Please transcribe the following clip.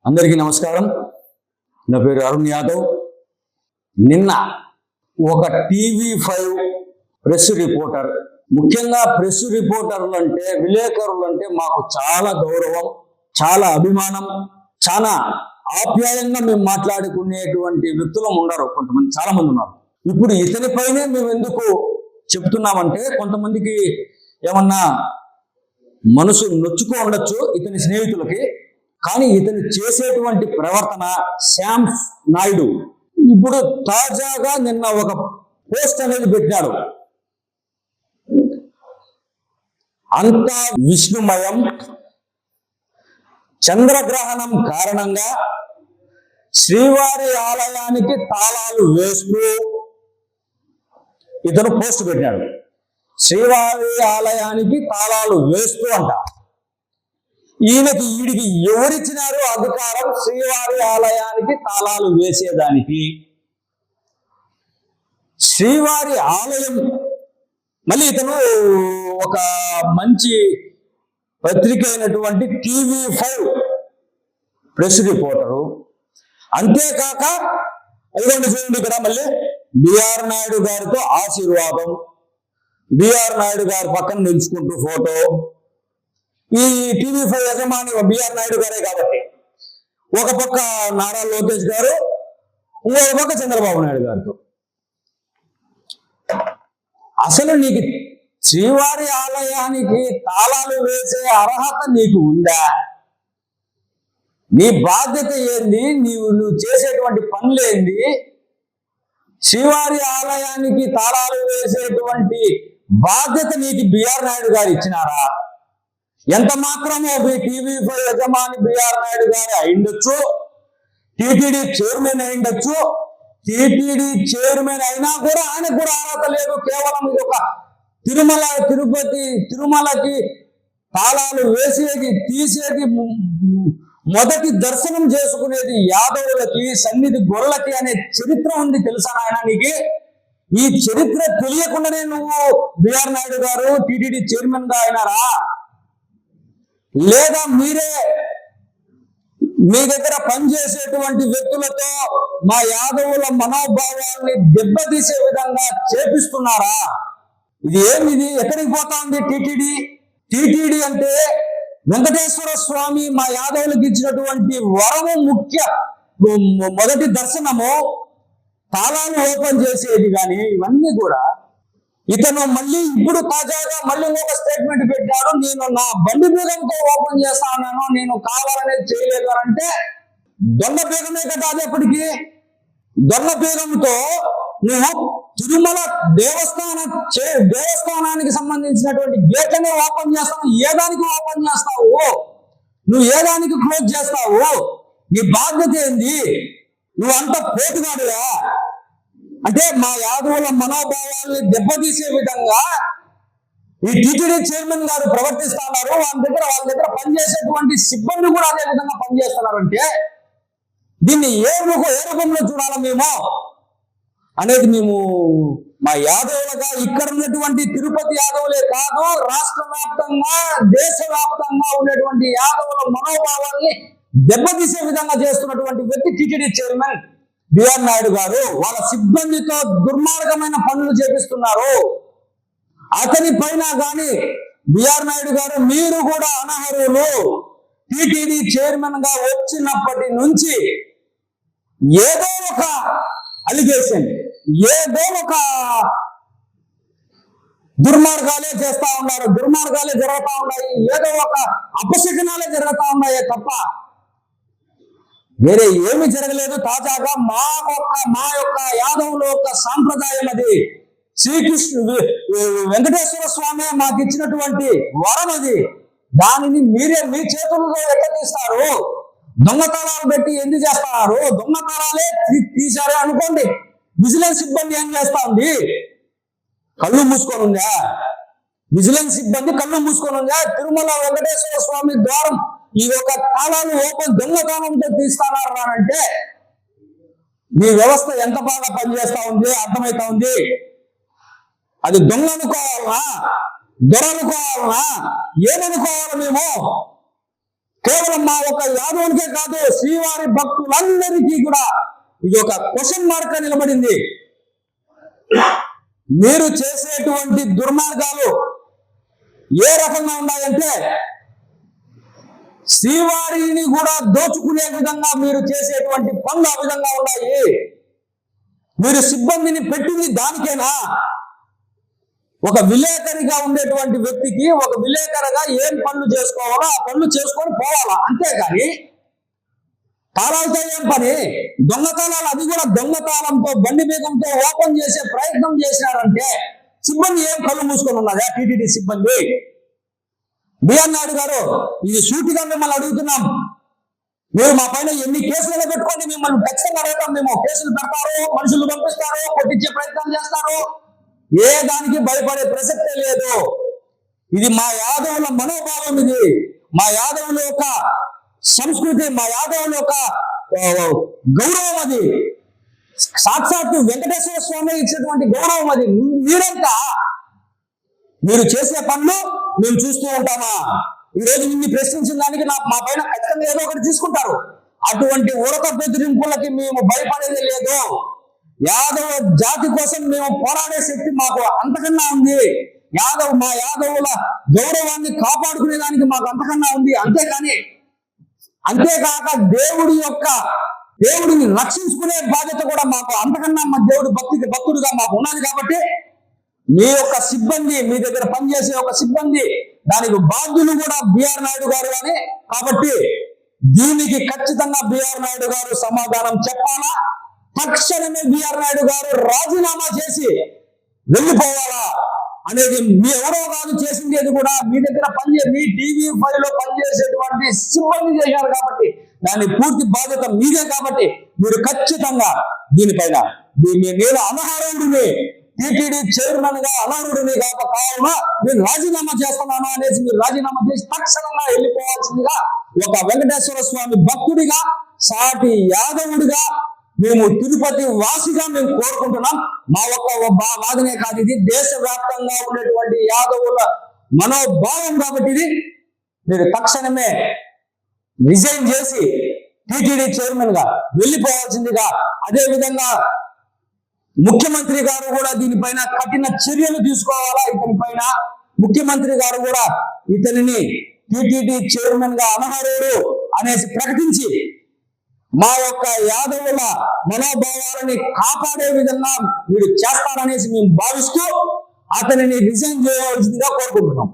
అందరికీ నమస్కారం. నా పేరు అరుణ్ యాదవ్. నిన్న ఒక TV5 ప్రెస్ రిపోర్టర్, ముఖ్యంగా ప్రెస్ రిపోర్టర్లు అంటే, విలేకరులు అంటే మాకు చాలా గౌరవం, చాలా అభిమానం, చాలా ఆప్యాయంగా మేము మాట్లాడుకునేటువంటి వ్యక్తులు ఉండరు. కొంతమంది చాలా మంది ఉన్నారు. ఇప్పుడు ఇతనిపైనే మేము ఎందుకు చెప్తున్నామంటే, కొంతమందికి ఏమన్నా మనసు నొచ్చుకో ఉండొచ్చు ఇతని స్నేహితులకి. కానీ ఇతను చేసేటువంటి ప్రవర్తన, శ్యామ్ నాయుడు ఇప్పుడు తాజాగా నిన్న ఒక పోస్ట్ అనేది పెట్టాడు. అంతా విష్ణుమయం, చంద్రగ్రహణం కారణంగా శ్రీవారి ఆలయానికి తాళాలు వేస్తూ ఇతను పోస్ట్ పెట్టాడు. శ్రీవారి ఆలయానికి తాళాలు వేస్తూ అంట. వీడికి ఎవరిచ్చినారు అధికారం శ్రీవారి ఆలయానికి తాళాలు వేసేదానికి? శ్రీవారి ఆలయం, మళ్ళీ ఇతను ఒక మంచి పత్రిక అయినటువంటి TV5 ప్రెస్ రిపోర్టరు. అంతేకాక అదిగోండి చూడండి, ఇక్కడ మళ్ళీ బిఆర్ నాయుడు గారితో ఆశీర్వాదం, బిఆర్ నాయుడు గారి పక్కన నిలుచుకుంటూ ఫోటో. ఈ TV5 యజమాని బిఆర్ నాయుడు గారే కాబట్టి ఒక పక్క నారా లోకేష్ గారు, ఇంకొక పక్క చంద్రబాబు నాయుడు గారితో. అసలు నీకు శ్రీవారి ఆలయానికి తాళాలు వేసే అర్హత నీకు ఉందా? నీ బాధ్యత ఏంది? నువ్వు చేసేటువంటి పనులు ఏంది? శ్రీవారి ఆలయానికి తాళాలు వేసేటువంటి బాధ్యత నీకు బిఆర్ నాయుడు గారు ఇచ్చినారా? ఎంత మాత్రమో TV5 యజమాని బిఆర్ నాయుడు గారు అయిండొచ్చు, టీటీడీ చైర్మన్ అయిండొచ్చు. టీటీడీ చైర్మన్ అయినా కూడా ఆయనకు కూడా అర్హత లేదు. కేవలం ఇది ఒక తిరుమలకి తాళాలు వేసేది, తీసేది, మొదటి దర్శనం చేసుకునేది యాదవులకి, సన్నిధి గొర్రెలకి అనే చరిత్ర ఉంది. తెలుసా నాయన నీకు? ఈ చరిత్ర తెలియకుండానే నువ్వు బిఆర్ నాయుడు గారు టీటీడీ చైర్మన్ గా అయినారా? లేదా మీరే మీ దగ్గర పనిచేసేటువంటి వ్యక్తులతో మా యాదవుల మనోభావాల్ని దెబ్బతీసే విధంగా చేపిస్తున్నారా? ఇది ఏమిది? ఎక్కడికి పోతా ఉంది టీటీడీ అంటే వెంకటేశ్వర స్వామి మా యాదవులకు ఇచ్చినటువంటి వరము, మొదటి దర్శనము, తాళాలు ఓపెన్ చేసేది. కానీ ఇవన్నీ కూడా ఇతను మళ్ళీ ఇప్పుడు తాజాగా మళ్ళీ ఒక స్టేట్మెంట్ పెట్టాడు. నేను నా బండి బీగంతో ఓపెన్ చేస్తా ఉన్నాను, నేను కావాలనేది చేయలేదు అని అంటే దొంగ బీగమే కదా అది. ఎప్పటికీ దొంగ బీగంతో నువ్వు తిరుమల దేవస్థానానికి సంబంధించినటువంటి గేట్లను ఓపెన్ చేస్తావు. ఏ దానికి ఓపెన్ చేస్తావు? నువ్వు ఏ దానికి క్లోజ్ చేస్తావు? నీ బాధ్యత ఏంది? నువ్వు అంత పోటుగాడుగా అంటే మా యాదవుల మనోభావాల్ని దెబ్బతీసే విధంగా ఈ టీటీడీ చైర్మన్ గారు ప్రవర్తిస్తున్నారు. వాళ్ళ దగ్గర పనిచేసేటువంటి సిబ్బంది కూడా అదే విధంగా పనిచేస్తున్నారంటే దీన్ని ఏ రూపంలో చూడాలా మేము అనేది మేము మా యాదవులుగా ఇక్కడ ఉన్నటువంటి తిరుపతి యాదవులే కాదు, రాష్ట్ర వ్యాప్తంగా, దేశవ్యాప్తంగా ఉన్నటువంటి యాదవుల మనోభావాల్ని దెబ్బతీసే విధంగా చేస్తున్నటువంటి వ్యక్తి టీటీడీ చైర్మన్ బిఆర్ నాయుడు గారు. వాళ్ళ సిబ్బందితో దుర్మార్గమైన పనులు చేపిస్తున్నారు. అతని పైన కానీ బిఆర్ నాయుడు గారు మీరు కూడా అనర్హులు. టీటీడీ చైర్మన్ గా వచ్చినప్పటి నుంచి ఏదో ఒక అలిగేషన్, ఏదో ఒక దుర్మార్గాలే చేస్తా ఉన్నారు, దుర్మార్గాలే జరుగుతూ ఉన్నాయి, ఏదో ఒక అపశకనాలే జరుగుతూ ఉన్నాయే తప్ప వేరే ఏమి జరగలేదు. తాజాగా మా యొక్క యాదవుల యొక్క సాంప్రదాయం అది. శ్రీకృష్ణుడు వెంకటేశ్వర స్వామి మాకు ఇచ్చినటువంటి వరం అది. దానిని మీరే మీ చేతుల్లో ఎక్కతీస్తారు. దొంగతనాలు పెట్టి ఎందుకు చేస్తున్నారు? దొంగతనాలే తీశారే అనుకోండి, విజిలెన్స్ సిబ్బంది ఏం చేస్తా ఉంది? కళ్ళు మూసుకొని ఉందా? విజిలెన్స్ సిబ్బంది కళ్ళు మూసుకొని ఉందా? తిరుమల వెంకటేశ్వర స్వామి ద్వారం ఈ యొక్క తాళాలు ఓపెన్ దొంగతనంతో తీస్తానారు అంటే మీ వ్యవస్థ ఎంత బాగా పనిచేస్తా ఉంది అర్థమవుతా ఉంది. అది దొంగ అనుకోవాలనా, దొర అనుకోవాలనా, ఏమనుకోవాలి? మేము కేవలం మా ఒక యాదవునికే కాదు, శ్రీవారి భక్తులందరికీ కూడా ఇది ఒక క్వశ్చన్ మార్క్ గా నిలబడింది. మీరు చేసేటువంటి దుర్మార్గాలు ఏ రకంగా ఉన్నాయంటే, శ్రీవారిని కూడా దోచుకునే విధంగా మీరు చేసేటువంటి పనులు ఆ విధంగా ఉన్నాయి. మీరు సిబ్బందిని పెట్టింది దానికేనా? ఒక విలేకరిగా ఉండేటువంటి వ్యక్తికి ఒక విలేకరిగా ఏం పనులు చేసుకోవాలో ఆ పనులు చేసుకొని పోవాలా, అంతేగాని తాళాలతో ఏం పని? దొంగతాళాలు, అది కూడా దొంగతాళంతో బండి బీగంతో ఓపెన్ చేసే ప్రయత్నం చేసినారంటే సిబ్బంది ఏం కళ్ళు మూసుకొని ఉన్నదా? టీటీడీ సిబ్బంది. బిఆర్ నాయుడు గారు, ఇది సూటిగా మిమ్మల్ని అడుగుతున్నాం. మీరు మా పైన ఎన్ని కేసులు పెట్టుకోండి, మిమ్మల్ని ఖచ్చితంగా అడుగుతాం. మేము కేసులు పెడతారు, మనుషులు పంపిస్తారు, కొట్టించే ప్రయత్నం చేస్తారు. ఏ దానికి భయపడే ప్రసక్తే లేదు. ఇది మా యాదవుల మనోభావం, ఇది మా యాదవుల యొక్క సంస్కృతి, మా యాదవుల యొక్క గౌరవం. అది సాక్షాత్తు వెంకటేశ్వర స్వామి ఇచ్చినటువంటి గౌరవం. అది మీరంతా మీరు చేసే పనులు మేము చూస్తూ ఉంటామా? ఈ రోజు నిన్ను ప్రశ్నించిన దానికి మా పైన ఖచ్చితంగా ఏదో ఒకటి తీసుకుంటారు. అటువంటి ఉడత బెదిరింపులకి మేము భయపడేది లేదు. యాదవ జాతి కోసం మేము పోరాడే శక్తి మాకు అంతకన్నా ఉంది. మా యాదవుల గౌరవాన్ని కాపాడుకునే దానికి మాకు అంతకన్నా ఉంది. అంతేకాక దేవుడిని రక్షించుకునే బాధ్యత కూడా మాకు అంతకన్నా మా దేవుడి భక్తుడుగా మాకు ఉన్నది. కాబట్టి మీ యొక్క సిబ్బంది, మీ దగ్గర పనిచేసే ఒక సిబ్బంది, దానికి బాధ్యులు కూడా బిఆర్ నాయుడు గారు అని. కాబట్టి దీనికి ఖచ్చితంగా బిఆర్ నాయుడు గారు సమాధానం చెప్పాలా? తక్షణమే బిఆర్ నాయుడు గారు రాజీనామా చేసి వెళ్ళిపోవాలా అనేది మీ ఎవరో కాదు చేసింది. అది కూడా మీ దగ్గర మీ TV5 లో పనిచేసేటువంటి సిబ్బంది చేశారు. కాబట్టి దాని పూర్తి బాధ్యత మీదే. కాబట్టి మీరు ఖచ్చితంగా దీనిపైన నేను అనర్హుడిని, టీటీడీ చైర్మన్ గా అనర్హుడిని కావున నేను రాజీనామా చేస్తున్నాను అనేసి మీరు రాజీనామా చేసి తక్షణంగా వెళ్ళిపోవాల్సిందిగా ఒక వెంకటేశ్వర స్వామి భక్తుడిగా, సాటి యాదవుడిగా, మేము తిరుపతి వాసిగా మేము కోరుకుంటున్నాం. మా ఒక్క వాదనే కాదు, ఇది దేశవ్యాప్తంగా ఉన్నటువంటి యాదవుల మనోభావం. కాబట్టి ఇది మీరు తక్షణమే రిజైన్ చేసి టీటీడీ చైర్మన్ గా వెళ్ళిపోవాల్సిందిగా, అదే విధంగా ముఖ్యమంత్రి గారు కూడా దీనిపైన కఠిన చర్యలు తీసుకోవాలా. ఇతని పైన ముఖ్యమంత్రి గారు కూడా ఇతనిని టీటీడీ చైర్మన్ గా అనర్హుడు అనేసి ప్రకటించి మా యొక్క యాదవుల మనోభావాలని కాపాడే విధంగా మీరు చేస్తారనేసి మేము భావిస్తూ అతనిని రిజైన్ చేయవలసిందిగా కోరుకుంటున్నాం.